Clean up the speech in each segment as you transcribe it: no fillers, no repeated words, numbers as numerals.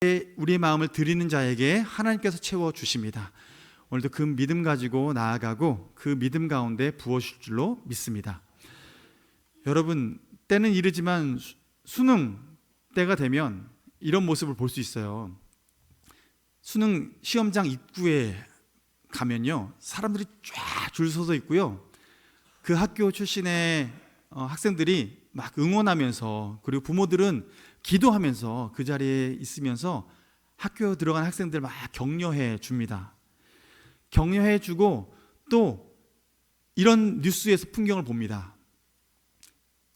우리의 마음을 드리는 자에게 하나님께서 채워주십니다. 오늘도 그 믿음 가지고 나아가고 그 믿음 가운데 부어줄 줄로 믿습니다. 여러분, 때는 이르지만 수능 때가 되면 이런 모습을 볼 수 있어요. 수능 시험장 입구에 가면요, 사람들이 쫙 줄 서서 있고요, 그 학교 출신의 학생들이 막 응원하면서, 그리고 부모들은 기도하면서 그 자리에 있으면서 학교 들어간 학생들 막 격려해 줍니다. 격려해 주고 또 이런 뉴스에서 풍경을 봅니다.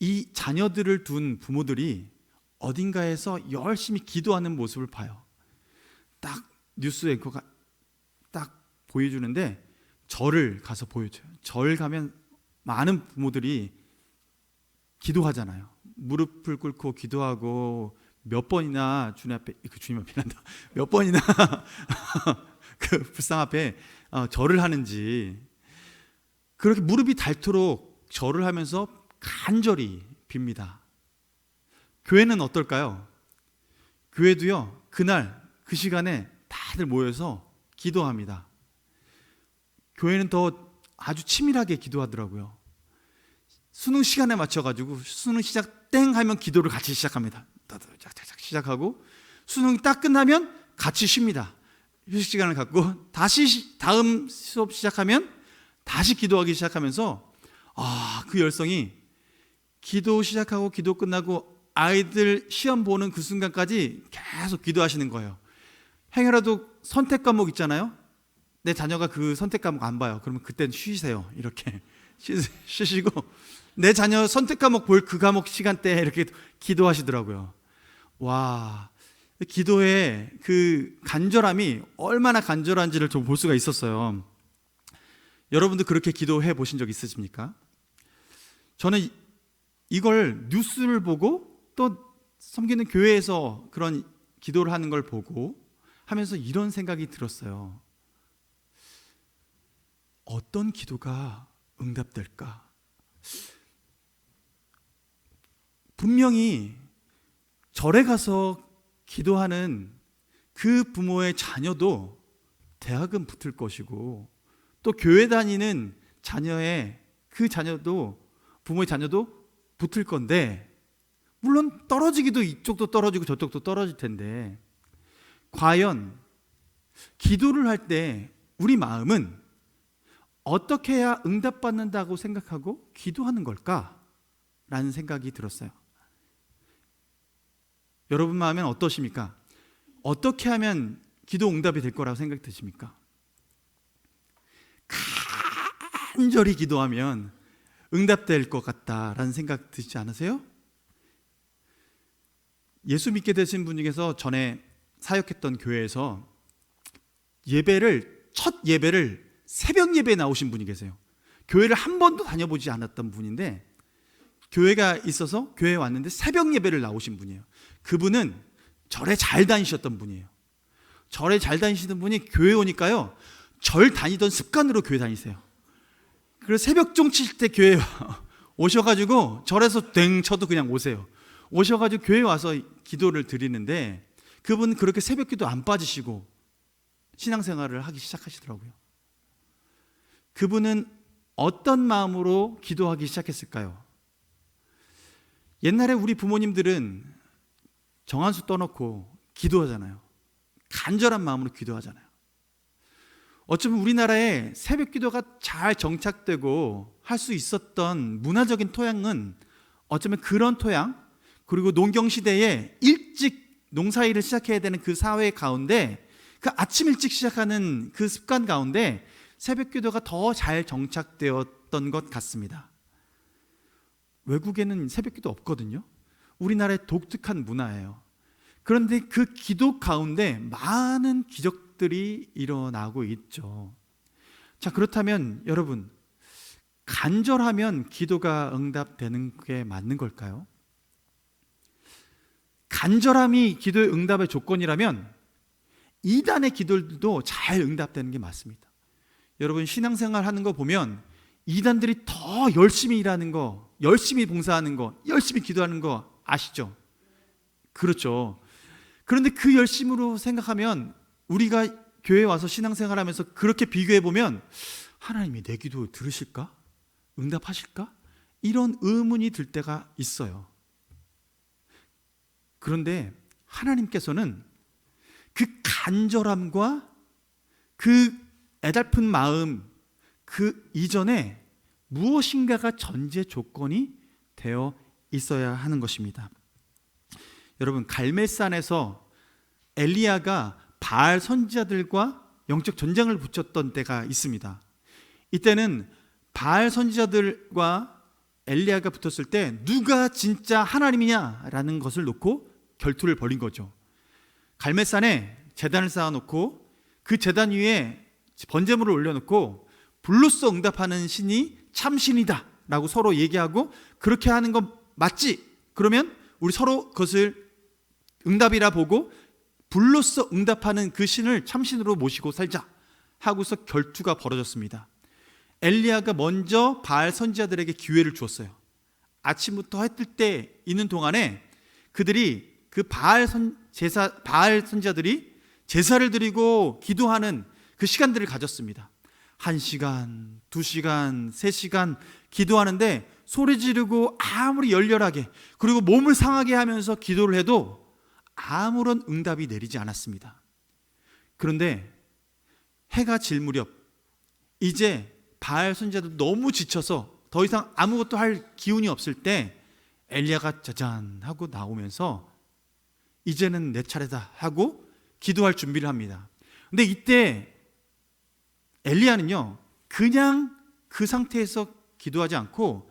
이 자녀들을 둔 부모들이 어딘가에서 열심히 기도하는 모습을 봐요. 딱 뉴스 앵커가 딱 보여주는데 절을 가서 보여줘요. 절 가면 많은 부모들이 기도하잖아요. 무릎을 꿇고 기도하고 몇 번이나 주님 앞에, 주님 앞에 난다, 몇 번이나 그 불상 앞에 절을 하는지, 그렇게 무릎이 닳도록 절을 하면서 간절히 빕니다. 교회는 어떨까요? 교회도요, 그날 그 시간에 다들 모여서 기도합니다. 교회는 더 아주 치밀하게 기도하더라고요. 수능 시간에 맞춰가지고 수능 시작 땡 하면 기도를 같이 시작합니다. 시작하고 수능이 딱 끝나면 같이 쉽니다. 휴식 시간을 갖고 다시 다음 수업 시작하면 다시 기도하기 시작하면서 그 열성이, 기도 시작하고 기도 끝나고 아이들 시험 보는 그 순간까지 계속 기도하시는 거예요. 행여라도 선택 과목 있잖아요. 내 자녀가 그 선택 과목 안 봐요. 그러면 그때는 쉬세요. 이렇게 쉬시고 내 자녀 선택 과목 볼 그 과목 시간대에 이렇게 기도하시더라고요. 와, 기도의 그 간절함이 얼마나 간절한지를 좀 볼 수가 있었어요. 여러분도 그렇게 기도해 보신 적 있으십니까? 저는 이걸 뉴스를 보고 또 섬기는 교회에서 그런 기도를 하는 걸 보고 하면서 이런 생각이 들었어요. 어떤 기도가 응답될까? 분명히 절에 가서 기도하는 그 부모의 자녀도 대학은 붙을 것이고, 또 교회 다니는 자녀의 그 자녀도, 부모의 자녀도 붙을 건데, 물론 떨어지기도 이쪽도 떨어지고 저쪽도 떨어질 텐데, 과연 기도를 할 때 우리 마음은 어떻게 해야 응답받는다고 생각하고 기도하는 걸까? 라는 생각이 들었어요. 여러분 마음엔 어떠십니까? 어떻게 하면 기도 응답이 될 거라고 생각이 드십니까? 간절히 기도하면 응답될 것 같다라는 생각 드시지 않으세요? 예수 믿게 되신 분 중에서 전에 사역했던 교회에서 첫 예배를 새벽 예배에 나오신 분이 계세요. 교회를 한 번도 다녀보지 않았던 분인데 교회가 있어서 교회에 왔는데 새벽 예배를 나오신 분이에요. 그분은 절에 잘 다니셨던 분이에요. 절에 잘 다니시던 분이 교회 오니까요, 절 다니던 습관으로 교회 다니세요. 그래서 새벽종 칠 때 교회에 오셔가지고 절에서 댕 쳐도 그냥 오세요. 오셔가지고 교회에 와서 기도를 드리는데 그분은 그렇게 새벽 기도 안 빠지시고 신앙생활을 하기 시작하시더라고요. 그분은 어떤 마음으로 기도하기 시작했을까요? 옛날에 우리 부모님들은 정한수 떠놓고 기도하잖아요. 간절한 마음으로 기도하잖아요. 어쩌면 우리나라에 새벽 기도가 잘 정착되고 할 수 있었던 문화적인 토양은 어쩌면 그런 토양, 그리고 농경시대에 일찍 농사일을 시작해야 되는 그 사회 가운데, 그 아침 일찍 시작하는 그 습관 가운데 새벽 기도가 더 잘 정착되었던 것 같습니다. 외국에는 새벽 기도 없거든요. 우리나라의 독특한 문화예요. 그런데 그 기도 가운데 많은 기적들이 일어나고 있죠. 자, 그렇다면 여러분, 간절하면 기도가 응답되는 게 맞는 걸까요? 간절함이 기도의 응답의 조건이라면 이단의 기도들도 잘 응답되는 게 맞습니다. 여러분, 신앙생활 하는 거 보면 이단들이 더 열심히 일하는 거, 열심히 봉사하는 거, 열심히 기도하는 거 아시죠? 그렇죠. 그런데 그 열심으로 생각하면 우리가 교회에 와서 신앙생활하면서 그렇게 비교해 보면 하나님이 내 기도 들으실까? 응답하실까? 이런 의문이 들 때가 있어요. 그런데 하나님께서는 그 간절함과 그 애달픈 마음 그 이전에 무엇인가가 전제 조건이 되어 있어야 하는 것입니다. 여러분, 갈멜산에서 엘리야가 바알 선지자들과 영적 전쟁을 붙였던 때가 있습니다. 이때는 바알 선지자들과 엘리야가 붙었을 때 누가 진짜 하나님이냐라는 것을 놓고 결투를 벌인 거죠. 갈멜산에 제단을 쌓아놓고 그 제단 위에 번제물을 올려놓고 불로써 응답하는 신이 참신이다 라고 서로 얘기하고, 그렇게 하는 건 맞지? 그러면 우리 서로 그것을 응답이라 보고 불로써 응답하는 그 신을 참신으로 모시고 살자 하고서 결투가 벌어졌습니다. 엘리야가 먼저 바알 선지자들에게 기회를 주었어요. 아침부터 해 뜰 때 있는 동안에 그들이 그 바알 선지자들이 제사를 드리고 기도하는 그 시간들을 가졌습니다. 1시간, 2시간, 3시간 기도하는데 소리 지르고 아무리 열렬하게 그리고 몸을 상하게 하면서 기도를 해도 아무런 응답이 내리지 않았습니다. 그런데 해가 질 무렵 이제 바알 선지자도 너무 지쳐서 더 이상 아무것도 할 기운이 없을 때 엘리야가 짜잔 하고 나오면서 이제는 내 차례다 하고 기도할 준비를 합니다. 근데 이때 엘리야는요, 그냥 그 상태에서 기도하지 않고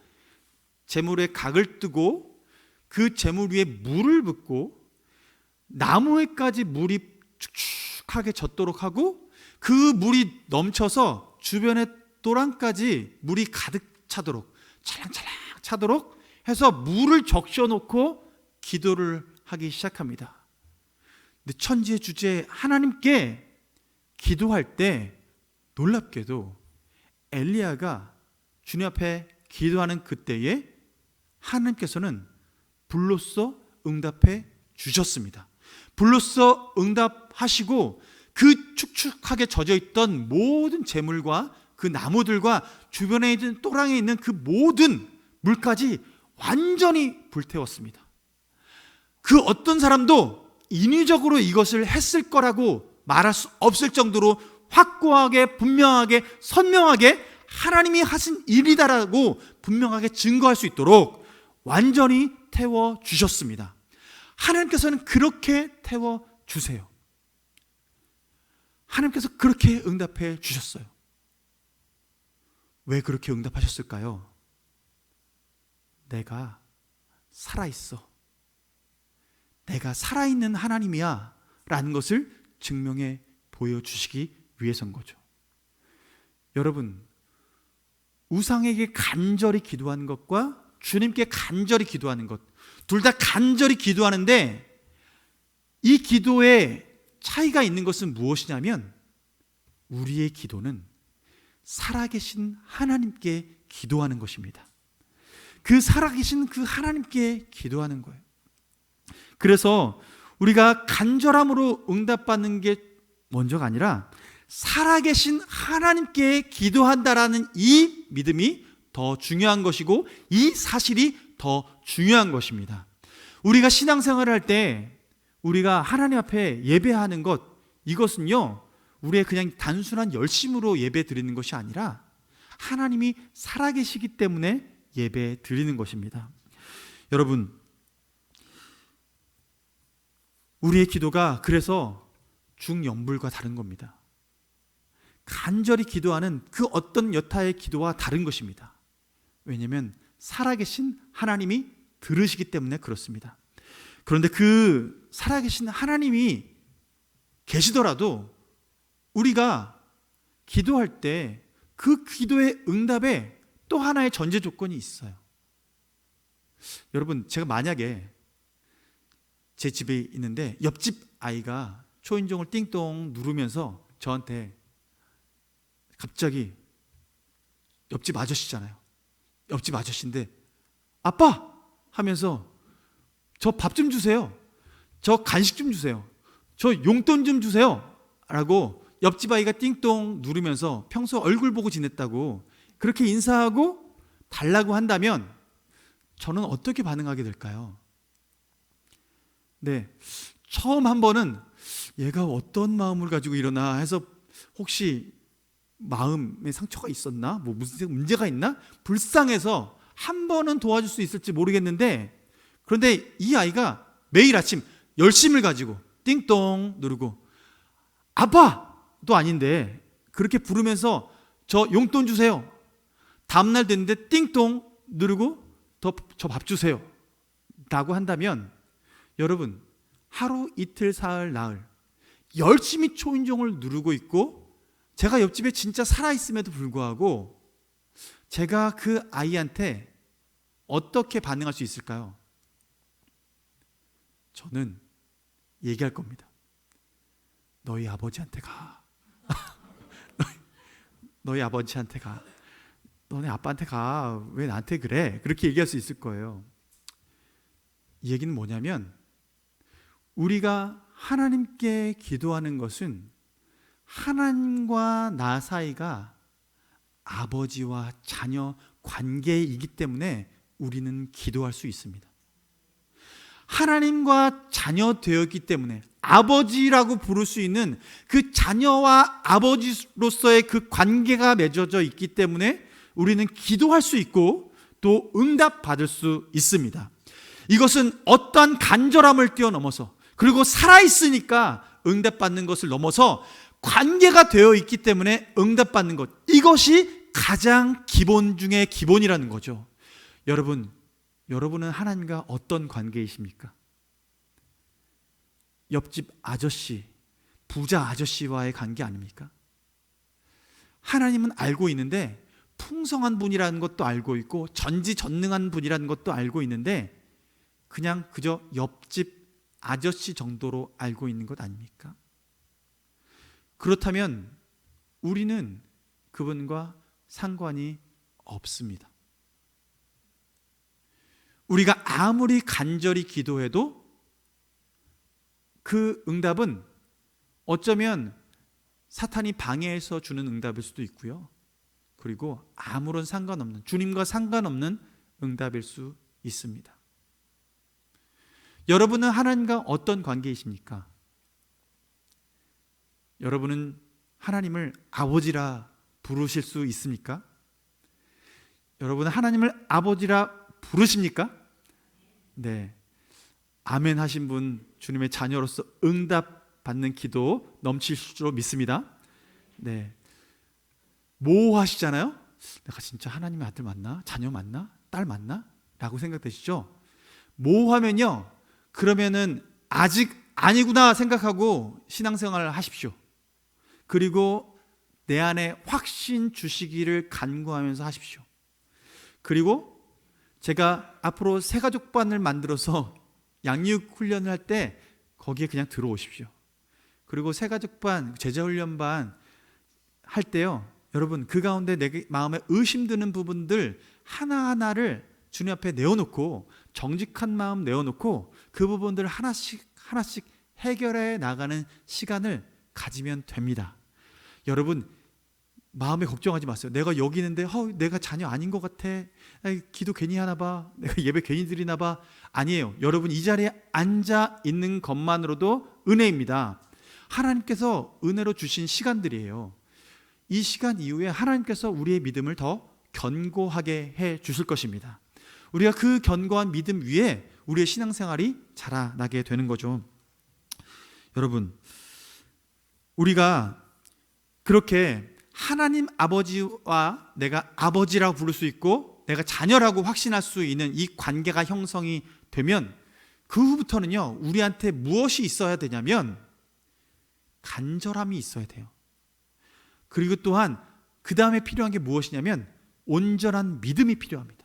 제물에 각을 뜨고 그 제물 위에 물을 붓고 나무에까지 물이 축축하게 젖도록 하고 그 물이 넘쳐서 주변의 또랑까지 물이 가득 차도록 찰랑찰랑 차도록 해서 물을 적셔놓고 기도를 하기 시작합니다. 근데 천지의 주제 하나님께 기도할 때 놀랍게도 엘리야가 주님 앞에 기도하는 그때에 하나님께서는 불로써 응답해 주셨습니다. 불로써 응답하시고 그 축축하게 젖어있던 모든 재물과 그 나무들과 주변에 있는 또랑에 있는 그 모든 물까지 완전히 불태웠습니다. 그 어떤 사람도 인위적으로 이것을 했을 거라고 말할 수 없을 정도로 확고하게 분명하게 선명하게 하나님이 하신 일이다라고 분명하게 증거할 수 있도록 완전히 태워주셨습니다. 하나님께서는 그렇게 태워주세요. 하나님께서 그렇게 응답해 주셨어요. 왜 그렇게 응답하셨을까요? 내가 살아있어. 내가 살아있는 하나님이야 라는 것을 증명해 보여주시기 위해서인 거죠. 여러분, 우상에게 간절히 기도하는 것과 주님께 간절히 기도하는 것, 둘 다 간절히 기도하는데 이 기도에 차이가 있는 것은 무엇이냐면 우리의 기도는 살아계신 하나님께 기도하는 것입니다. 그 살아계신 그 하나님께 기도하는 거예요. 그래서 우리가 간절함으로 응답받는 게 먼저가 아니라 살아계신 하나님께 기도한다라는 이 믿음이 더 중요한 것이고 이 사실이 더 중요한 것입니다. 우리가 신앙생활을 할 때 우리가 하나님 앞에 예배하는 것, 이것은요 우리의 그냥 단순한 열심으로 예배 드리는 것이 아니라 하나님이 살아계시기 때문에 예배 드리는 것입니다. 여러분, 우리의 기도가 그래서 중연불과 다른 겁니다. 간절히 기도하는 그 어떤 여타의 기도와 다른 것입니다. 왜냐하면 살아계신 하나님이 들으시기 때문에 그렇습니다. 그런데 그 살아계신 하나님이 계시더라도 우리가 기도할 때 그 기도의 응답에 또 하나의 전제 조건이 있어요. 여러분, 제가 만약에 제 집에 있는데 옆집 아이가 초인종을 띵동 누르면서 저한테 갑자기, 옆집 아저씨잖아요, 옆집 아저씨인데 아빠! 하면서 저 밥 좀 주세요. 저 간식 좀 주세요. 저 용돈 좀 주세요. 라고 옆집 아이가 띵동 누르면서 평소 얼굴 보고 지냈다고 그렇게 인사하고 달라고 한다면 저는 어떻게 반응하게 될까요? 네, 처음 한 번은 얘가 어떤 마음을 가지고 이러나 해서 혹시 마음에 상처가 있었나? 뭐 무슨 문제가 있나? 불쌍해서 한 번은 도와줄 수 있을지 모르겠는데, 그런데 이 아이가 매일 아침 열심을 가지고 띵동 누르고 아빠도 아닌데 그렇게 부르면서 저 용돈 주세요. 다음날 됐는데 띵동 누르고 저 밥 주세요 라고 한다면, 여러분 하루 이틀 사흘 나흘 열심히 초인종을 누르고 있고 제가 옆집에 진짜 살아있음에도 불구하고 제가 그 아이한테 어떻게 반응할 수 있을까요? 저는 얘기할 겁니다. 너희 아버지한테 가. 너희 아버지한테 가. 너네 아빠한테 가. 왜 나한테 그래? 그렇게 얘기할 수 있을 거예요. 이 얘기는 뭐냐면, 우리가 하나님께 기도하는 것은 하나님과 나 사이가 아버지와 자녀 관계이기 때문에 우리는 기도할 수 있습니다. 하나님과 자녀 되었기 때문에 아버지라고 부를 수 있는 그 자녀와 아버지로서의 그 관계가 맺어져 있기 때문에 우리는 기도할 수 있고 또 응답받을 수 있습니다. 이것은 어떠한 간절함을 뛰어넘어서, 그리고 살아있으니까 응답받는 것을 넘어서 관계가 되어 있기 때문에 응답받는 것, 이것이 가장 기본 중에 기본이라는 거죠. 여러분은 하나님과 어떤 관계이십니까? 옆집 아저씨, 부자 아저씨와의 관계 아닙니까? 하나님은 알고 있는데, 풍성한 분이라는 것도 알고 있고 전지전능한 분이라는 것도 알고 있는데 그냥 그저 옆집 아저씨 정도로 알고 있는 것 아닙니까? 그렇다면 우리는 그분과 상관이 없습니다. 우리가 아무리 간절히 기도해도 그 응답은 어쩌면 사탄이 방해해서 주는 응답일 수도 있고요. 그리고 아무런 상관없는, 주님과 상관없는 응답일 수 있습니다. 여러분은 하나님과 어떤 관계이십니까? 여러분은 하나님을 아버지라 부르실 수 있습니까? 여러분은 하나님을 아버지라 부르십니까? 네. 아멘 하신 분, 주님의 자녀로서 응답받는 기도 넘칠 줄 믿습니다. 네. 모호하시잖아요? 내가 진짜 하나님의 아들 맞나? 자녀 맞나? 딸 맞나? 라고 생각되시죠? 모호하면요, 그러면은 아직 아니구나 생각하고 신앙생활을 하십시오. 그리고 내 안에 확신 주시기를 간구하면서 하십시오. 그리고 제가 앞으로 새가족반을 만들어서 양육 훈련을 할 때 거기에 그냥 들어오십시오. 그리고 새가족반, 제자훈련반 할 때요, 여러분 그 가운데 내 마음에 의심드는 부분들 하나하나를 주님 앞에 내어놓고, 정직한 마음 내어놓고 그 부분들을 하나씩 해결해 나가는 시간을 가지면 됩니다. 여러분 마음에 걱정하지 마세요. 내가 여기 있는데 내가 자녀 아닌 것 같아, 기도 괜히 하나 봐, 내가 예배 괜히 드리나 봐. 아니에요. 여러분 이 자리에 앉아 있는 것만으로도 은혜입니다. 하나님께서 은혜로 주신 시간들이에요. 이 시간 이후에 하나님께서 우리의 믿음을 더 견고하게 해 주실 것입니다. 우리가 그 견고한 믿음 위에 우리의 신앙생활이 자라나게 되는 거죠. 여러분, 우리가 그렇게 하나님 아버지와 내가 아버지라고 부를 수 있고 내가 자녀라고 확신할 수 있는 이 관계가 형성이 되면 그 후부터는요, 우리한테 무엇이 있어야 되냐면 간절함이 있어야 돼요. 그리고 또한 그 다음에 필요한 게 무엇이냐면 온전한 믿음이 필요합니다.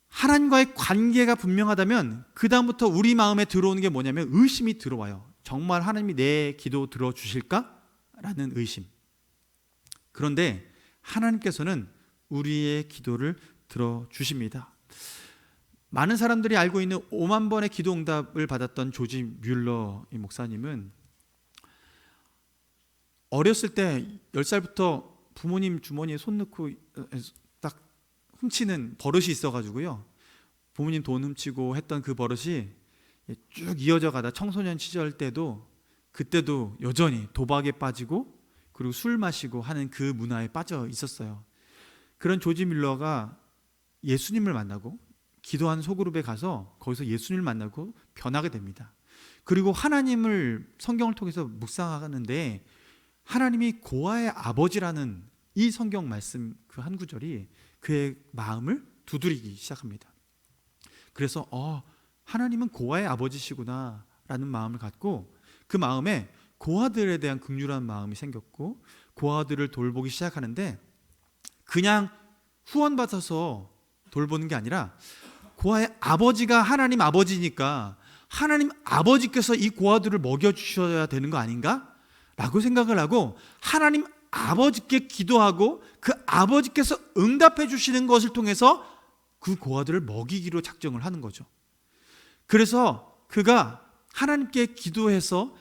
하나님과의 관계가 분명하다면 그 다음부터 우리 마음에 들어오는 게 뭐냐면 의심이 들어와요. 정말 하나님이 내 기도 들어주실까? 라는 의심. 그런데 하나님께서는 우리의 기도를 들어주십니다. 많은 사람들이 알고 있는 5만 번의 기도 응답을 받았던 조지 뮬러 이 목사님은 어렸을 때 10살부터 부모님 주머니에 손 넣고 딱 훔치는 버릇이 있어가지고요, 부모님 돈 훔치고 했던 그 버릇이 쭉 이어져 가다 청소년 시절 때도 그때도 여전히 도박에 빠지고 그리고 술 마시고 하는 그 문화에 빠져 있었어요. 그런 조지 뮬러가 예수님을 만나고 기도하는 소그룹에 가서 거기서 예수님을 만나고 변하게 됩니다. 그리고 하나님을 성경을 통해서 묵상하는데 하나님이 고아의 아버지라는 이 성경 말씀 그 한 구절이 그의 마음을 두드리기 시작합니다. 그래서 하나님은 고아의 아버지시구나 라는 마음을 갖고 그 마음에 고아들에 대한 긍휼한 마음이 생겼고 고아들을 돌보기 시작하는데 그냥 후원받아서 돌보는 게 아니라 고아의 아버지가 하나님 아버지니까 하나님 아버지께서 이 고아들을 먹여주셔야 되는 거 아닌가? 라고 생각을 하고 하나님 아버지께 기도하고 그 아버지께서 응답해 주시는 것을 통해서 그 고아들을 먹이기로 작정을 하는 거죠. 그래서 그가 하나님께 기도해서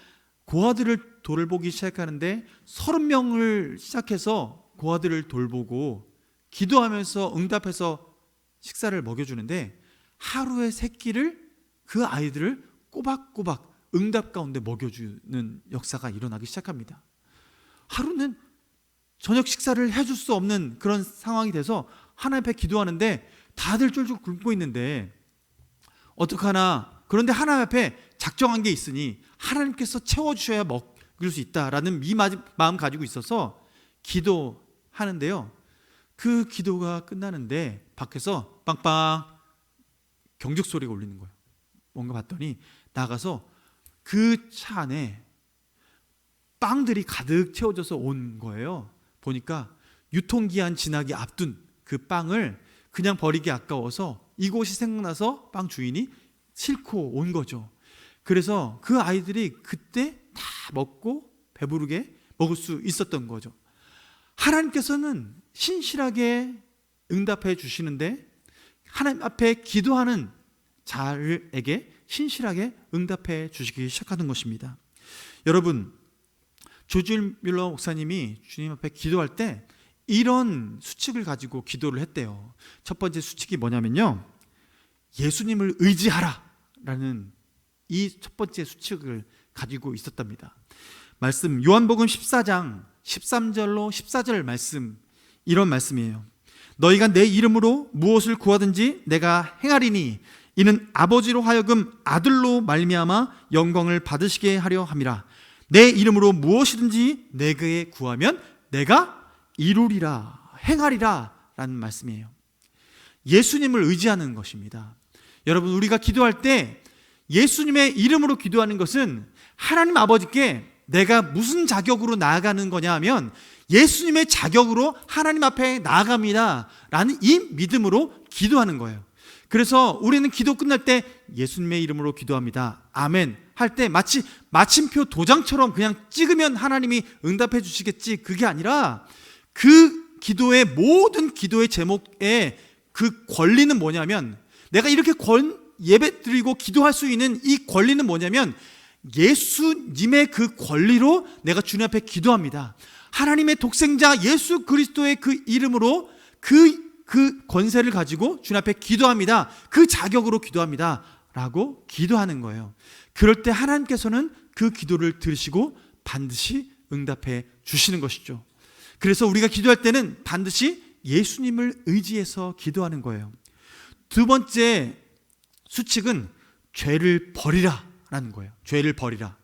고아들을 돌보기 시작하는데 30명을 시작해서 고아들을 돌보고 기도하면서 응답해서 식사를 먹여주는데 하루에 3끼를 그 아이들을 꼬박꼬박 응답 가운데 먹여주는 역사가 일어나기 시작합니다. 하루는 저녁 식사를 해줄 수 없는 그런 상황이 돼서 하나님 앞에 기도하는데 다들 쫄쫄 굶고 있는데 어떡하나, 그런데 하나님 앞에 작정한 게 있으니 하나님께서 채워주셔야 먹을 수 있다라는 마음 가지고 있어서 기도하는데요, 그 기도가 끝나는데 밖에서 빵빵 경적 소리가 울리는 거예요. 뭔가 봤더니 나가서 그 차 안에 빵들이 가득 채워져서 온 거예요. 보니까 유통기한 지나기 앞둔 그 빵을 그냥 버리기 아까워서 이곳이 생각나서 빵 주인이 싣고 온 거죠. 그래서 그 아이들이 그때 다 먹고 배부르게 먹을 수 있었던 거죠. 하나님께서는 신실하게 응답해 주시는데 하나님 앞에 기도하는 자에게 신실하게 응답해 주시기 시작하는 것입니다. 여러분, 조지 뮬러 목사님이 주님 앞에 기도할 때 이런 수칙을 가지고 기도를 했대요. 첫 번째 수칙이 뭐냐면요, 예수님을 의지하라 라는 이 첫 번째 수칙을 가지고 있었답니다. 말씀 요한복음 14장 13절로 14절 말씀, 이런 말씀이에요. 너희가 내 이름으로 무엇을 구하든지 내가 행하리니 이는 아버지로 하여금 아들로 말미암아 영광을 받으시게 하려 함이라. 내 이름으로 무엇이든지 내게 구하면 내가 이루리라, 행하리라 라는 말씀이에요. 예수님을 의지하는 것입니다. 여러분, 우리가 기도할 때 예수님의 이름으로 기도하는 것은 하나님 아버지께 내가 무슨 자격으로 나아가는 거냐 하면 예수님의 자격으로 하나님 앞에 나아갑니다 라는 이 믿음으로 기도하는 거예요. 그래서 우리는 기도 끝날 때 예수님의 이름으로 기도합니다, 아멘 할 때 마치 마침표 도장처럼 그냥 찍으면 하나님이 응답해 주시겠지, 그게 아니라 그 기도의 모든 기도의 제목에 그 권리는 뭐냐면, 내가 이렇게 예배 드리고 기도할 수 있는 이 권리는 뭐냐면 예수님의 그 권리로 내가 주님 앞에 기도합니다. 하나님의 독생자 예수 그리스도의 그 이름으로 그 권세를 가지고 주님 앞에 기도합니다, 그 자격으로 기도합니다 라고 기도하는 거예요. 그럴 때 하나님께서는 그 기도를 들으시고 반드시 응답해 주시는 것이죠. 그래서 우리가 기도할 때는 반드시 예수님을 의지해서 기도하는 거예요. 두 번째 수칙은 죄를 버리라 라는 거예요. 죄를 버리라.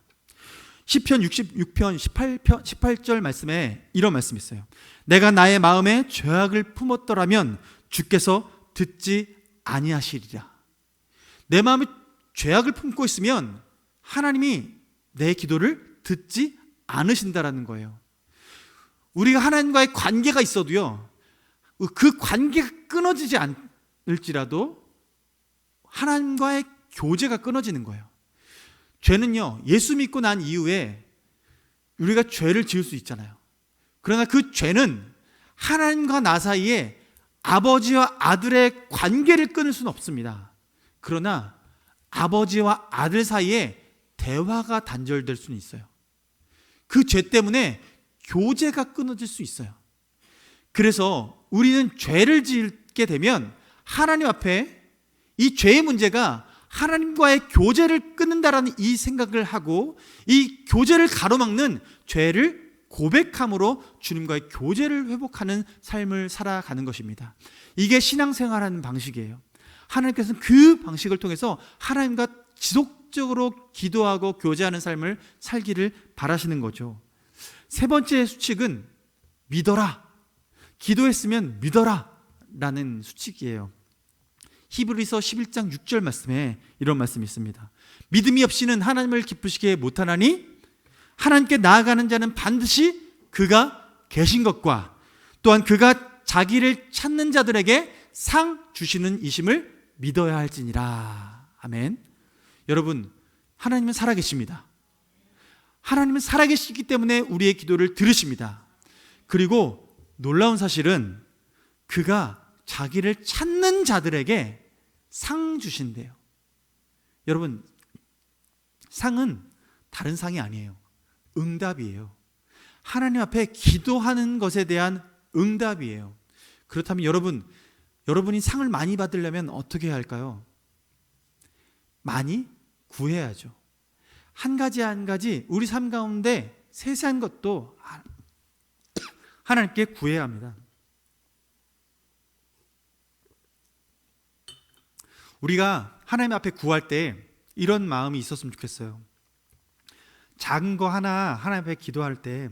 시편 66편 18절 말씀에 이런 말씀이 있어요. 내가 나의 마음에 죄악을 품었더라면 주께서 듣지 아니하시리라. 내 마음에 죄악을 품고 있으면 하나님이 내 기도를 듣지 않으신다라는 거예요. 우리가 하나님과의 관계가 있어도요, 그 관계가 끊어지지 않을지라도 하나님과의 교제가 끊어지는 거예요. 죄는요, 예수 믿고 난 이후에 우리가 죄를 지을 수 있잖아요. 그러나 그 죄는 하나님과 나 사이에 아버지와 아들의 관계를 끊을 수는 없습니다. 그러나 아버지와 아들 사이에 대화가 단절될 수는 있어요. 그 죄 때문에 교제가 끊어질 수 있어요. 그래서 우리는 죄를 짓게 되면 하나님 앞에 이 죄의 문제가 하나님과의 교제를 끊는다라는 이 생각을 하고 이 교제를 가로막는 죄를 고백함으로 주님과의 교제를 회복하는 삶을 살아가는 것입니다. 이게 신앙생활하는 방식이에요. 하나님께서는 그 방식을 통해서 하나님과 지속적으로 기도하고 교제하는 삶을 살기를 바라시는 거죠. 세 번째 수칙은 믿어라. 기도했으면 믿어라 라는 수칙이에요. 히브리서 11장 6절 말씀에 이런 말씀이 있습니다. 믿음이 없이는 하나님을 기쁘시게 못하나니 하나님께 나아가는 자는 반드시 그가 계신 것과 또한 그가 자기를 찾는 자들에게 상 주시는 이심을 믿어야 할지니라. 아멘. 여러분, 하나님은 살아계십니다. 하나님은 살아계시기 때문에 우리의 기도를 들으십니다. 그리고 놀라운 사실은 그가 자기를 찾는 자들에게 상 주신대요. 여러분, 상은 다른 상이 아니에요. 응답이에요. 하나님 앞에 기도하는 것에 대한 응답이에요. 그렇다면 여러분이 상을 많이 받으려면 어떻게 해야 할까요? 많이 구해야죠. 한 가지 한 가지 우리 삶 가운데 세세한 것도 하나님께 구해야 합니다. 우리가 하나님 앞에 구할 때 이런 마음이 있었으면 좋겠어요. 작은 거 하나 하나님 앞에 기도할 때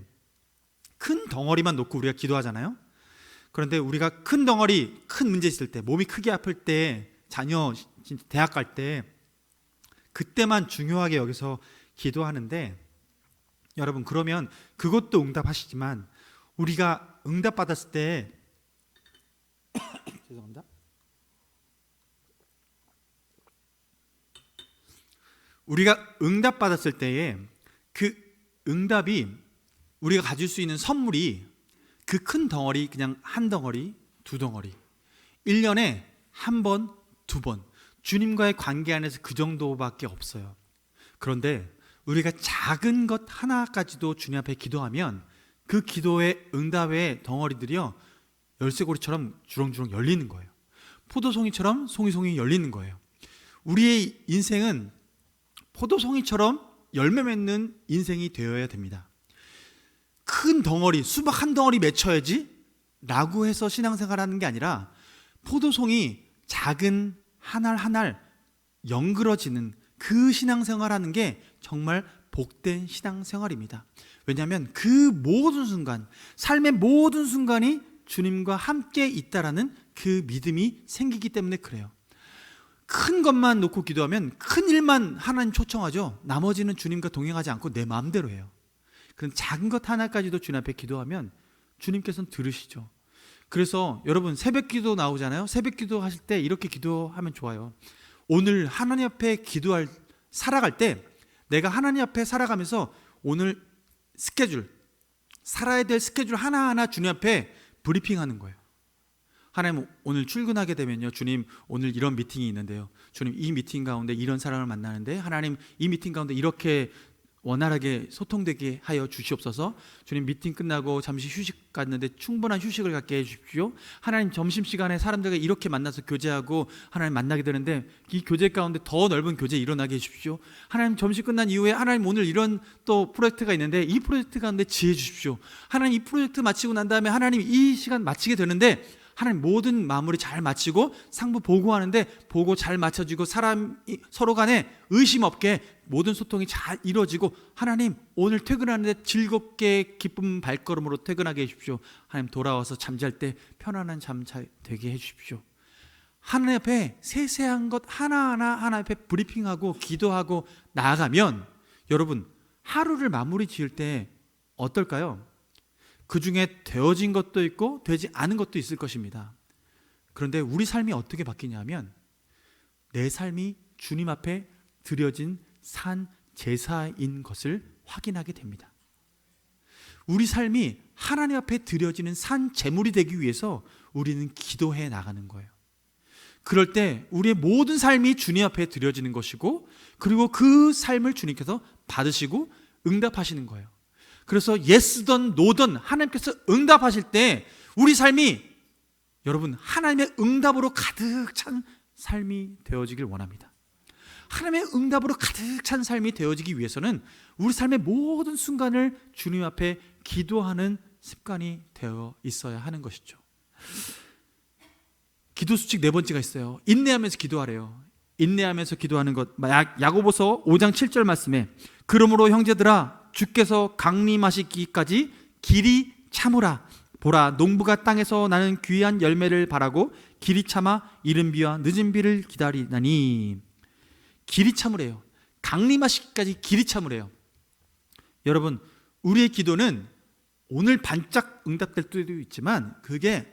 큰 덩어리만 놓고 우리가 기도하잖아요. 그런데 우리가 큰 덩어리, 큰 문제 있을 때, 몸이 크게 아플 때, 자녀 대학 갈 때 그때만 중요하게 여기서 기도하는데, 여러분, 그러면 그것도 응답하시지만 우리가 응답받았을 때 죄송합니다. 우리가 응답받았을 때에 그 응답이 우리가 가질 수 있는 선물이 그 큰 덩어리, 그냥 한 덩어리, 두 덩어리, 1년에 한 번, 두 번, 주님과의 관계 안에서 그 정도밖에 없어요. 그런데 우리가 작은 것 하나까지도 주님 앞에 기도하면 그 기도의 응답의 덩어리들이요, 열쇠고리처럼 주렁주렁 열리는 거예요. 포도송이처럼 송이송이 열리는 거예요. 우리의 인생은 포도송이처럼 열매 맺는 인생이 되어야 됩니다. 큰 덩어리, 수박 한 덩어리 맺혀야지 라고 해서 신앙생활하는 게 아니라 포도송이 작은 한 알 한 알 연그러지는 그 신앙생활하는 게 정말 복된 신앙생활입니다. 왜냐하면 그 모든 순간, 삶의 모든 순간이 주님과 함께 있다라는 그 믿음이 생기기 때문에 그래요. 큰 것만 놓고 기도하면 큰 일만 하나님 초청하죠. 나머지는 주님과 동행하지 않고 내 마음대로 해요. 그런 작은 것 하나까지도 주님 앞에 기도하면 주님께서는 들으시죠. 그래서 여러분, 새벽 기도 나오잖아요. 새벽 기도 하실 때 이렇게 기도하면 좋아요. 오늘 하나님 앞에 살아갈 때 내가 하나님 앞에 살아가면서 오늘 스케줄, 살아야 될 스케줄 하나하나 주님 앞에 브리핑하는 거예요. 하나님, 오늘 출근하게 되면요, 주님, 오늘 이런 미팅이 있는데요, 주님, 이 미팅 가운데 이런 사람을 만나는데 하나님, 이 미팅 가운데 이렇게 원활하게 소통되게 하여 주시옵소서. 주님, 미팅 끝나고 잠시 휴식 갔는데 충분한 휴식을 갖게 해주십시오. 하나님, 점심시간에 사람들과 이렇게 만나서 교제하고 하나님 만나게 되는데 이 교제 가운데 더 넓은 교제 일어나게 해주십시오. 하나님, 점심 끝난 이후에 하나님, 오늘 이런 또 프로젝트가 있는데 이 프로젝트 가운데 지혜 주십시오. 하나님, 이 프로젝트 마치고 난 다음에 하나님, 이 시간 마치게 되는데 하나님, 모든 마무리 잘 마치고 상부 보고하는데 보고 잘 맞춰지고 사람이 서로 간에 의심 없게 모든 소통이 잘 이루어지고 하나님, 오늘 퇴근하는데 즐겁게 기쁜 발걸음으로 퇴근하게 해주십시오. 하나님, 돌아와서 잠잘 때 편안한 잠 되게 해주십시오. 하나님 앞에 세세한 것 하나하나 하나님 앞에 브리핑하고 기도하고 나아가면 여러분, 하루를 마무리 지을 때 어떨까요? 그 중에 되어진 것도 있고 되지 않은 것도 있을 것입니다. 그런데 우리 삶이 어떻게 바뀌냐면 내 삶이 주님 앞에 드려진 산 제사인 것을 확인하게 됩니다. 우리 삶이 하나님 앞에 드려지는 산 제물이 되기 위해서 우리는 기도해 나가는 거예요. 그럴 때 우리의 모든 삶이 주님 앞에 드려지는 것이고, 그리고 그 삶을 주님께서 받으시고 응답하시는 거예요. 그래서 예스든 노든 하나님께서 응답하실 때 우리 삶이, 여러분, 하나님의 응답으로 가득 찬 삶이 되어지길 원합니다. 하나님의 응답으로 가득 찬 삶이 되어지기 위해서는 우리 삶의 모든 순간을 주님 앞에 기도하는 습관이 되어 있어야 하는 것이죠. 기도 수칙 네 번째가 있어요. 인내하면서 기도하래요. 인내하면서 기도하는 것. 야고보서 5장 7절 말씀에, 그러므로 형제들아, 주께서 강림하시기까지 길이 참으라. 보라, 농부가 땅에서 나는 귀한 열매를 바라고 길이 참아 이른 비와 늦은 비를 기다리나니. 길이 참으래요. 강림하시기까지 길이 참으래요. 여러분, 우리의 기도는 오늘 반짝 응답될 때도 있지만 그게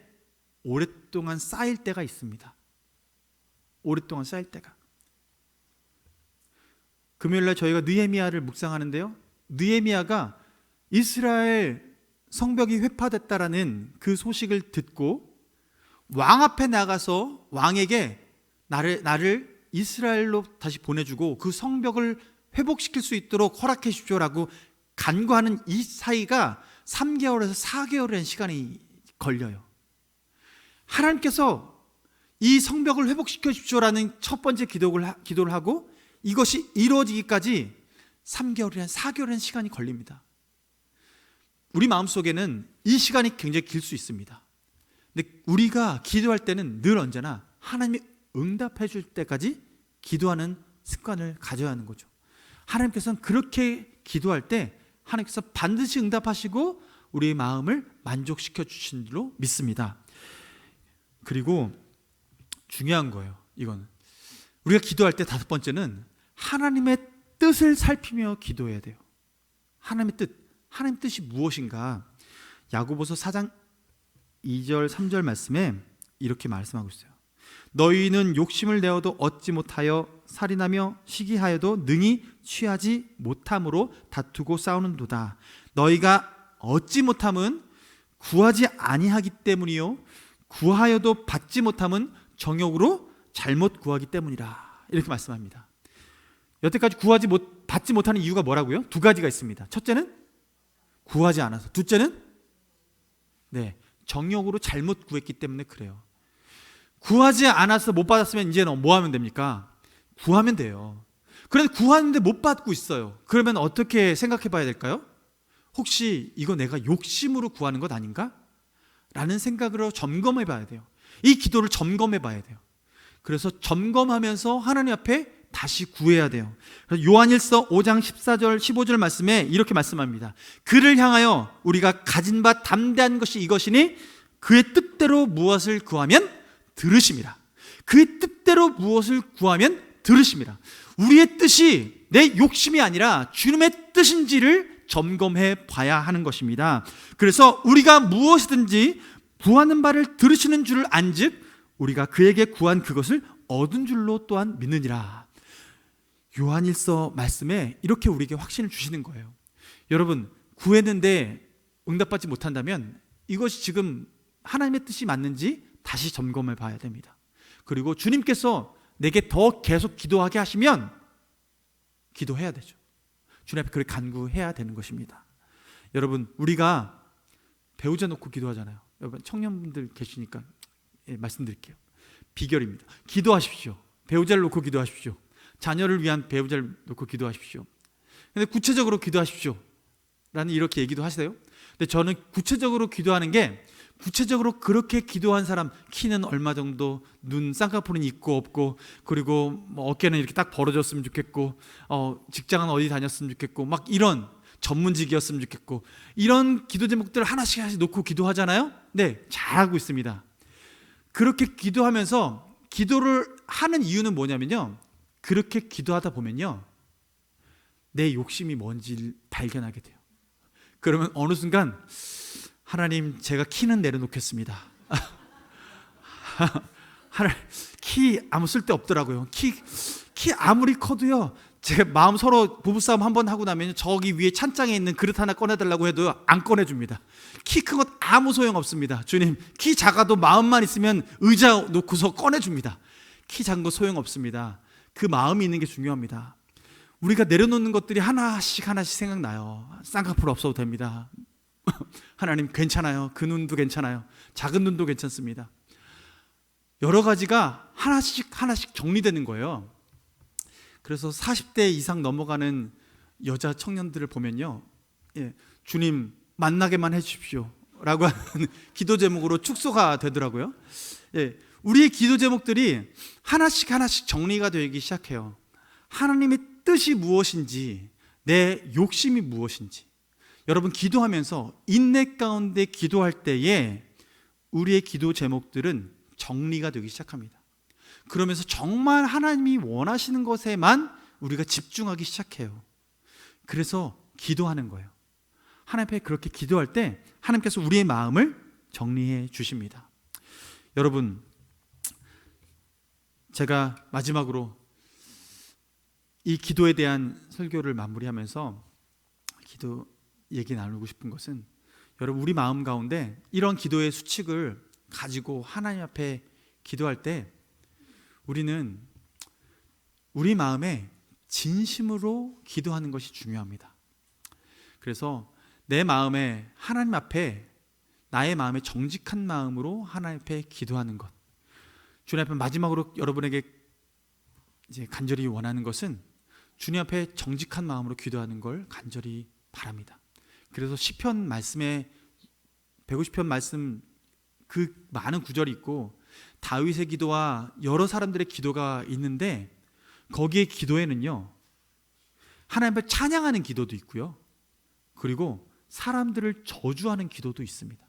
오랫동안 쌓일 때가 있습니다. 오랫동안 쌓일 때가. 금요일날 저희가 느헤미야를 묵상하는데요, 느헤미야가 이스라엘 성벽이 회파됐다라는 그 소식을 듣고 왕 앞에 나가서 왕에게 나를 이스라엘로 다시 보내주고 그 성벽을 회복시킬 수 있도록 허락해 주십시오라고 간구하는 이 사이가 3개월에서 4개월이라는 시간이 걸려요. 하나님께서 이 성벽을 회복시켜 주십시오라는 첫 번째 기도를 하고 이것이 이루어지기까지 3개월이란 4개월이라는 시간이 걸립니다. 우리 마음속에는 이 시간이 굉장히 길 수 있습니다. 근데 우리가 기도할 때는 늘 언제나 하나님이 응답해 줄 때까지 기도하는 습관을 가져야 하는 거죠. 하나님께서는 그렇게 기도할 때 하나님께서 반드시 응답하시고 우리의 마음을 만족시켜 주신 줄로 믿습니다. 그리고 중요한 거예요. 이거는 우리가 기도할 때 다섯 번째는 하나님의 뜻을 살피며 기도해야 돼요. 하나님의 뜻, 하나님의 뜻이 무엇인가? 야고보서 4장 2절 3절 말씀에 이렇게 말씀하고 있어요. 너희는 욕심을 내어도 얻지 못하여 살인하며 시기하여도 능히 취하지 못함으로 다투고 싸우는도다. 너희가 얻지 못함은 구하지 아니하기 때문이요 구하여도 받지 못함은 정욕으로 잘못 구하기 때문이라. 이렇게 말씀합니다. 여태까지 받지 못하는 이유가 뭐라고요? 두 가지가 있습니다. 첫째는 구하지 않아서, 둘째는 정욕으로 잘못 구했기 때문에 그래요. 구하지 않아서 못 받았으면 이제는 뭐 하면 됩니까? 구하면 돼요. 그런데 구하는데 못 받고 있어요. 그러면 어떻게 생각해 봐야 될까요? 혹시 이거 내가 욕심으로 구하는 것 아닌가? 라는 생각으로 점검해 봐야 돼요. 이 기도를 점검해 봐야 돼요. 그래서 점검하면서 하나님 앞에 다시 구해야 돼요. 요한일서 5장 14절 15절 말씀에 이렇게 말씀합니다. 그를 향하여 우리가 가진 바 담대한 것이 이것이니 그의 뜻대로 무엇을 구하면 들으심이라. 그의 뜻대로 무엇을 구하면 들으심이라. 우리의 뜻이 내 욕심이 아니라 주님의 뜻인지를 점검해 봐야 하는 것입니다. 그래서 우리가 무엇이든지 구하는 바를 들으시는 줄을 안즉 우리가 그에게 구한 그것을 얻은 줄로 또한 믿느니라. 요한일서 말씀에 이렇게 우리에게 확신을 주시는 거예요. 여러분, 구했는데 응답받지 못한다면 이것이 지금 하나님의 뜻이 맞는지 다시 점검해 봐야 됩니다. 그리고 주님께서 내게 더 계속 기도하게 하시면 기도해야 되죠. 주님 앞에 그렇게 간구해야 되는 것입니다. 여러분, 우리가 배우자 놓고 기도하잖아요. 여러분, 청년분들 계시니까 말씀드릴게요. 비결입니다. 기도하십시오. 배우자를 놓고 기도하십시오. 자녀를 위한 배우자를 놓고 기도하십시오. 근데 구체적으로 기도하십시오 라는 이렇게 얘기도 하세요. 근데 저는 구체적으로 기도하는 게, 구체적으로 그렇게 기도한 사람, 키는 얼마 정도, 눈 쌍꺼풀은 있고 없고, 그리고 뭐 어깨는 이렇게 딱 벌어졌으면 좋겠고, 직장은 어디 다녔으면 좋겠고, 막 이런 전문직이었으면 좋겠고, 이런 기도 제목들을 하나씩 놓고 기도하잖아요. 네, 잘하고 있습니다. 그렇게 기도하면서 기도를 하는 이유는 뭐냐면요, 그렇게 기도하다 보면요 내 욕심이 뭔지 발견하게 돼요. 그러면 어느 순간 하나님, 제가 키는 내려놓겠습니다. 하나님, 키 아무 쓸데없더라고요. 키 아무리 커도요, 제 마음 서로 부부싸움 한번 하고 나면 저기 위에 찬장에 있는 그릇 하나 꺼내달라고 해도 안 꺼내줍니다. 키 큰 것 아무 소용없습니다. 주님, 키 작아도 마음만 있으면 의자 놓고서 꺼내줍니다. 키 작은 거 소용없습니다. 그 마음이 있는 게 중요합니다. 우리가 내려놓는 것들이 하나씩 생각나요. 쌍꺼풀 없어도 됩니다. 하나님 괜찮아요. 그 눈도 괜찮아요. 작은 눈도 괜찮습니다. 여러 가지가 하나씩 정리되는 거예요. 그래서 40대 이상 넘어가는 여자 청년들을 보면요, 주님 만나게만 해주십시오 라고 하는 기도 제목으로 축소가 되더라고요. 우리의 기도 제목들이 하나씩 정리가 되기 시작해요. 하나님의 뜻이 무엇인지, 내 욕심이 무엇인지. 여러분, 기도하면서 인내 가운데 기도할 때에 우리의 기도 제목들은 정리가 되기 시작합니다. 그러면서 정말 하나님이 원하시는 것에만 우리가 집중하기 시작해요. 그래서 기도하는 거예요. 하나님 앞에 그렇게 기도할 때 하나님께서 우리의 마음을 정리해 주십니다. 여러분, 제가 마지막으로 이 기도에 대한 설교를 마무리하면서 기도 얘기 나누고 싶은 것은, 여러분, 우리 마음 가운데 이런 기도의 수칙을 가지고 하나님 앞에 기도할 때 우리는 우리 마음에 진심으로 기도하는 것이 중요합니다. 그래서 내 마음에 하나님 앞에, 나의 마음에 정직한 마음으로 하나님 앞에 기도하는 것. 주님 앞에 마지막으로 여러분에게 이제 간절히 원하는 것은 주님 앞에 정직한 마음으로 기도하는 걸 간절히 바랍니다. 그래서 시편 말씀에 150편 말씀 그 많은 구절이 있고 다윗의 기도와 여러 사람들의 기도가 있는데, 거기에 기도에는요, 하나님 앞에 찬양하는 기도도 있고요, 그리고 사람들을 저주하는 기도도 있습니다.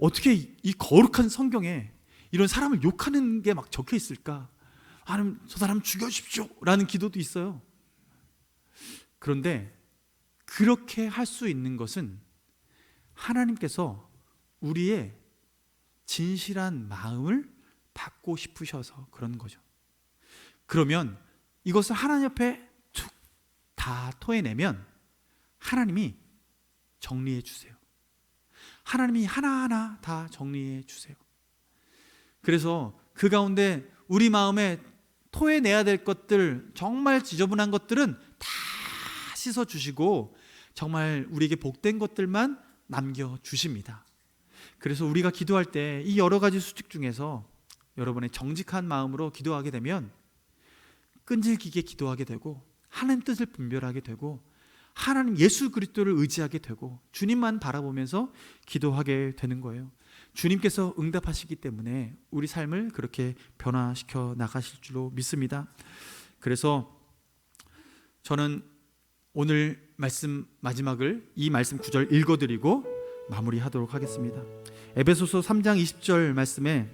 어떻게 이 거룩한 성경에 이런 사람을 욕하는 게 막 적혀 있을까? 하나님, 저 사람 죽여주십시오 라는 기도도 있어요. 그런데 그렇게 할 수 있는 것은 하나님께서 우리의 진실한 마음을 받고 싶으셔서 그런 거죠. 그러면 이것을 하나님 앞에 다 토해내면 하나님이 정리해 주세요. 하나님이 하나하나 다 정리해 주세요. 그래서 그 가운데 우리 마음에 토해내야 될 것들, 정말 지저분한 것들은 다 씻어주시고 정말 우리에게 복된 것들만 남겨주십니다. 그래서 우리가 기도할 때 이 여러 가지 수칙 중에서 여러분의 정직한 마음으로 기도하게 되면 끈질기게 기도하게 되고, 하나님 뜻을 분별하게 되고, 하나님 예수 그리스도를 의지하게 되고, 주님만 바라보면서 기도하게 되는 거예요. 주님께서 응답하시기 때문에 우리 삶을 그렇게 변화시켜 나가실 줄로 믿습니다. 그래서 저는 오늘 말씀 마지막을 이 말씀 9절 읽어드리고 마무리하도록 하겠습니다. 에베소서 3장 20절 말씀에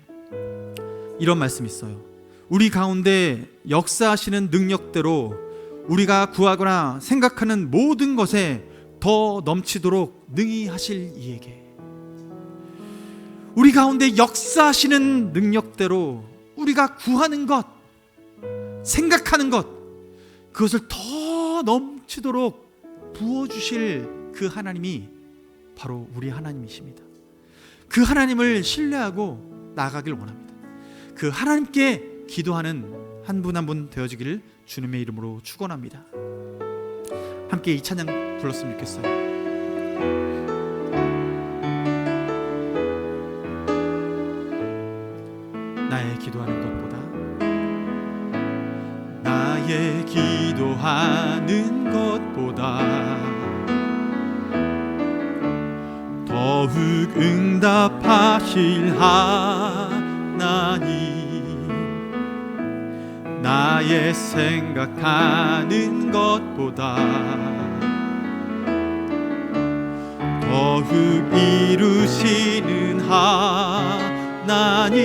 이런 말씀이 있어요. 우리 가운데 역사하시는 능력대로 우리가 구하거나 생각하는 모든 것에 더 넘치도록 능히 하실 이에게. 우리 가운데 역사하시는 능력대로 우리가 구하는 것, 생각하는 것, 그것을 더 넘치도록 부어주실 그 하나님이 바로 우리 하나님이십니다. 그 하나님을 신뢰하고 나아가길 원합니다. 그 하나님께 기도하는 한 분 한 분 되어지기를 주님의 이름으로 축원합니다. 함께 이 찬양 불렀으면 좋겠어요. 나의 기도하는 것보다, 나의 기도하는 것보다 더욱 응답하실 하나님, 나의 생각하는 것보다 더욱 이루시는 하나님,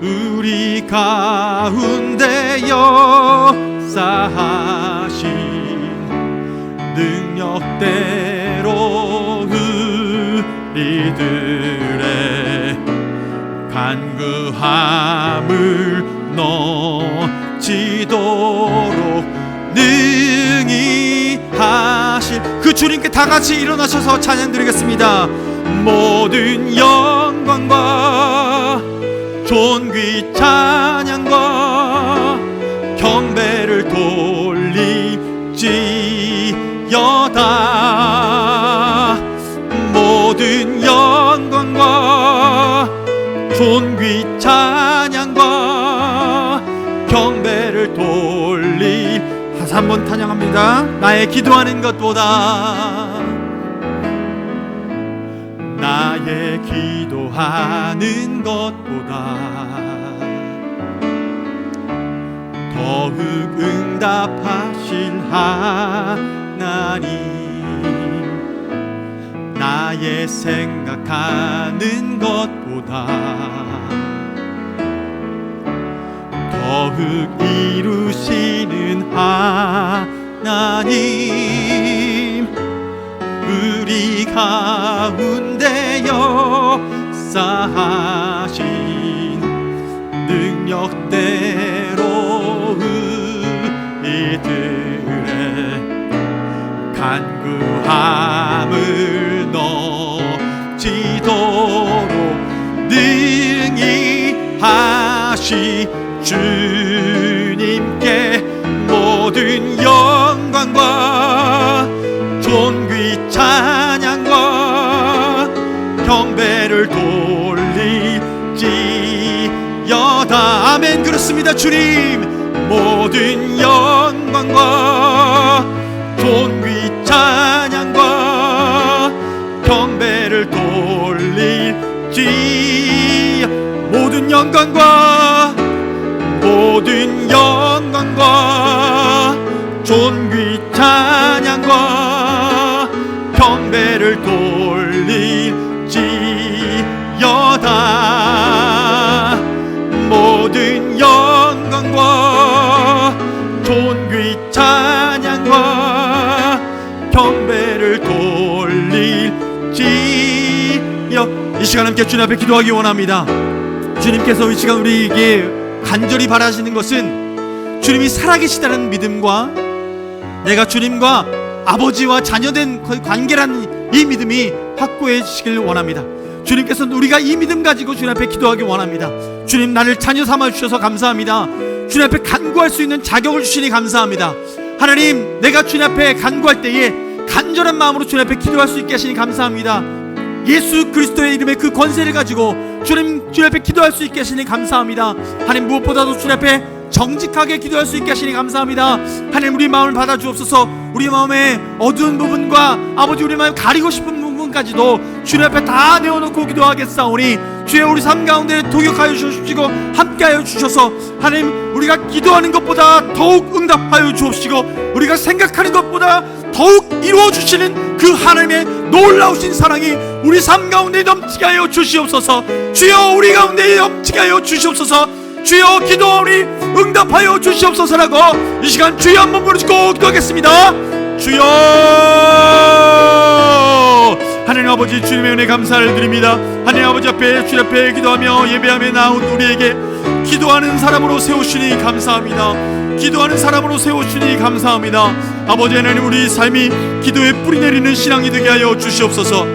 우리 가운데 역사하신 능력대로 우리들의 간구함을 넘치도록 능히 하실 그 주님께 다 같이 일어나셔서 찬양 드리겠습니다. 모든 영광과 존귀 찬양과 경배를 돌릴지어다. 모든 영광과 존귀 찬양과 경배를 돌릴. 다시 한번 찬양합니다. 나의 기도하는 것보다, 나의 기도하는 것보다 더욱 응답하실 하나님, 나의 생각하는 것보다 더욱 이루시는 하나님, 우리 가운데 역사하신 능력대로 우리들의 간구함을 넘치도록 능히 하시 주님께 모든 영광과 존귀 찬양과 경배를 돌릴지어다. 아멘. 그렇습니다. 주님, 모든 영광과 존귀 찬양과 경배를 돌릴지. 모든 영광과 모든 영광과 존귀 찬양과 경배를 돌릴지어다. 모든 영광과 존귀 찬양과 경배를 돌릴지어. 이 시간 함께 주님 앞에 기도하기 원합니다. 주님께서 이 시간 우리에게 간절히 바라시는 것은 주님이 살아계시다는 믿음과 내가 주님과 아버지와 자녀된 관계라는 이 믿음이 확고해지시길 원합니다. 주님께서는 우리가 이 믿음 가지고 주님 앞에 기도하기 원합니다. 주님, 나를 자녀 삼아 주셔서 감사합니다. 주님 앞에 간구할 수 있는 자격을 주시니 감사합니다. 하나님, 내가 주님 앞에 간구할 때에 간절한 마음으로 주님 앞에 기도할 수 있게 하시니 감사합니다. 예수 그리스도의 이름의 그 권세를 가지고 주님 앞에 기도할 수 있게 하시니 감사합니다. 하나님, 무엇보다도 주님 앞에 정직하게 기도할 수 있게 하시니 감사합니다. 하나님, 우리 마음을 받아 주옵소서. 우리 마음의 어두운 부분과 아버지 우리 마음 가리고 싶은 부분까지도 주님 앞에 다 내어놓고 기도하겠사오니 주여, 우리 삶 가운데 도격하여 주시고 함께하여 주셔서 하나님, 우리가 기도하는 것보다 더욱 응답하여 주옵시고 우리가 생각하는 것보다 더욱 이루어 주시는 그 하나님의 놀라우신 사랑이 우리 삶 가운데 넘치게 하여 주시옵소서. 주여, 우리 가운데 넘치게 하여 주시옵소서. 주여, 기도하오니 응답하여 주시옵소서라고 이 시간 주여 한번 부르시고 기도하겠습니다. 주여, 하나님 아버지, 주님의 은혜 감사를 드립니다. 하나님 아버지 앞에 주님 앞에 기도하며 예배하며 나온 우리에게 기도하는 사람으로 세우시니 감사합니다. 기도하는 사람으로 세우시니 감사합니다. 아버지 하나님, 우리 삶이 기도에 뿌리 내리는 신앙이 되게 하여 주시옵소서.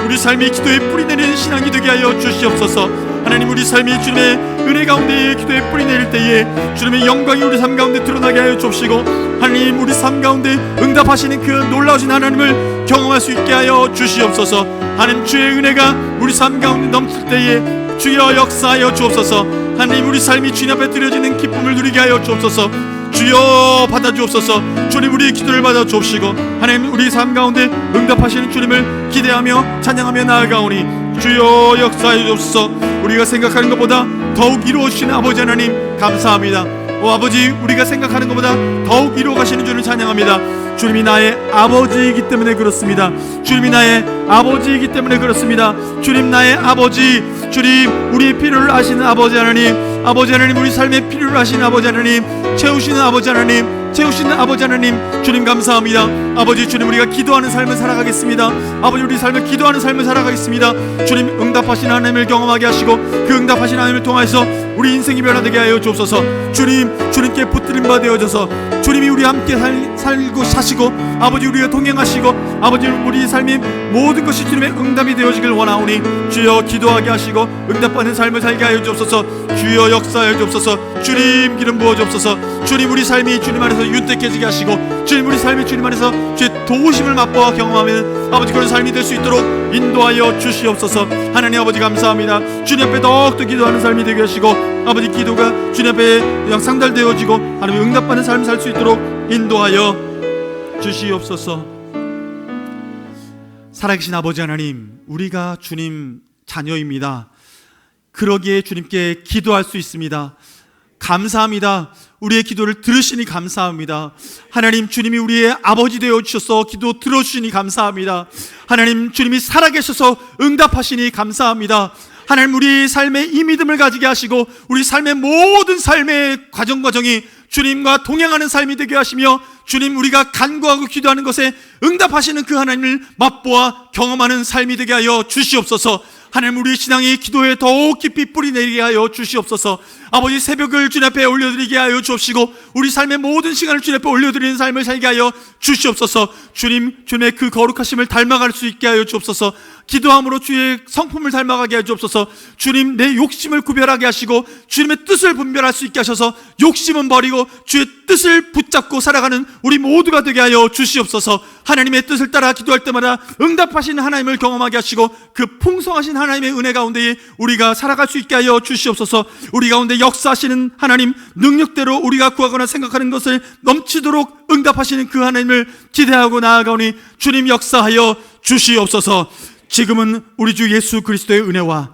우리 삶이 기도에 뿌리 내리는 신앙이 되게 하여 주시옵소서. 하나님, 우리 삶이 주님의 은혜 가운데 기도에 뿌리 내릴 때에 주님의 영광이 우리 삶 가운데 드러나게 하여 주옵시고 하나님, 우리 삶 가운데 응답하시는 그 놀라우신 하나님을 경험할 수 있게 하여 주시옵소서. 하나님, 주의 은혜가 우리 삶 가운데 넘칠 때에 주여 역사하여 주옵소서. 하나님, 우리 삶이 주님 앞에 드려지는 기쁨을 누리게 하여 주옵소서. 주여 받아주옵소서. 주님, 우리의 기도를 받아주옵시고 하나님, 우리 삶 가운데 응답하시는 주님을 기대하며 찬양하며 나아가오니 주여 역사해 주옵소서. 우리가 생각하는 것보다 더욱 이루어주시는 아버지 하나님 감사합니다. 오 아버지, 우리가 생각하는 것보다 더욱 이루어 가시는 주를 찬양합니다. 주님이 나의 아버지이기 때문에 그렇습니다. 주님이 나의 아버지이기 때문에 그렇습니다. 주님, 나의 아버지, 주님, 우리의 필요를 아시는 아버지 하나님, 아버지 하나님, 우리 삶의 필요를 아시는 아버지 하나님, 채우시는 아버지 하나님, 채우시는 아버지 하나님, 주님 감사합니다. 아버지 주님, 우리가 기도하는 삶을 살아가겠습니다. 아버지 우리 삶을 기도하는 삶을 살아가겠습니다. 주님, 응답하신 하나님을 경험하게 하시고 그 응답하신 하나님을 통하여서 우리 인생이 변화되게 하여 주옵소서. 주님, 주님께 붙들림 바 되어져서 주님이 우리 함께 살고 사시고 아버지 우리가 동행하시고 아버지 우리 삶의 모든 것이 주님의 응답이 되어지길 원하오니 주여 기도하게 하시고 응답받는 삶을 살게 하여 주옵소서. 주여 역사하여 주옵소서. 주님 기름 부어 주옵소서. 주님, 우리 삶이 주님 안에서 윤택해지게 하시고 주님, 우리 삶이 주님 안에서 주의 도우심을 맛보아 경험하면 아버지 그런 삶이 될 수 있도록 인도하여 주시옵소서. 하나님 아버지 감사합니다. 주님 앞에 더욱더 기도하는 삶이 되게 하시고 아버지 기도가 주님 앞에 상달되어지고 하나님 응답받는 삶을 살 수 있도록 인도하여 주시옵소서. 살아계신 아버지 하나님, 우리가 주님 자녀입니다. 그러기에 주님께 기도할 수 있습니다. 감사합니다. 우리의 기도를 들으시니 감사합니다. 하나님, 주님이 우리의 아버지 되어 주셔서 기도 들어주시니 감사합니다. 하나님, 주님이 살아계셔서 응답하시니 감사합니다. 하나님, 우리 삶에 이 믿음을 가지게 하시고 우리 삶의 모든 삶의 과정이 주님과 동행하는 삶이 되게 하시며 주님, 우리가 간구하고 기도하는 것에 응답하시는 그 하나님을 맛보아 경험하는 삶이 되게 하여 주시옵소서. 하나님, 우리 신앙이 기도에 더욱 깊이 뿌리내리게 하여 주시옵소서. 아버지, 새벽을 주님 앞에 올려드리게 하여 주옵시고 우리 삶의 모든 시간을 주님 앞에 올려드리는 삶을 살게 하여 주시옵소서. 주님, 주님의 그 거룩하심을 닮아갈 수 있게 하여 주옵소서. 기도함으로 주의 성품을 닮아가게 하여 주옵소서. 주님, 내 욕심을 구별하게 하시고 주님의 뜻을 분별할 수 있게 하셔서 욕심은 버리고 주의 뜻을 붙잡고 살아가는 우리 모두가 되게 하여 주시옵소서. 하나님의 뜻을 따라 기도할 때마다 응답하시는 하나님을 경험하게 하시고 그 풍성하신 하나님의 은혜 가운데에 우리가 살아갈 수 있게 하여 주시옵소서. 우리 가운데 역사하시는 하나님, 능력대로 우리가 구하거나 생각하는 것을 넘치도록 응답하시는 그 하나님을 기대하고 나아가오니 주님 역사하여 주시옵소서. 지금은 우리 주 예수 그리스도의 은혜와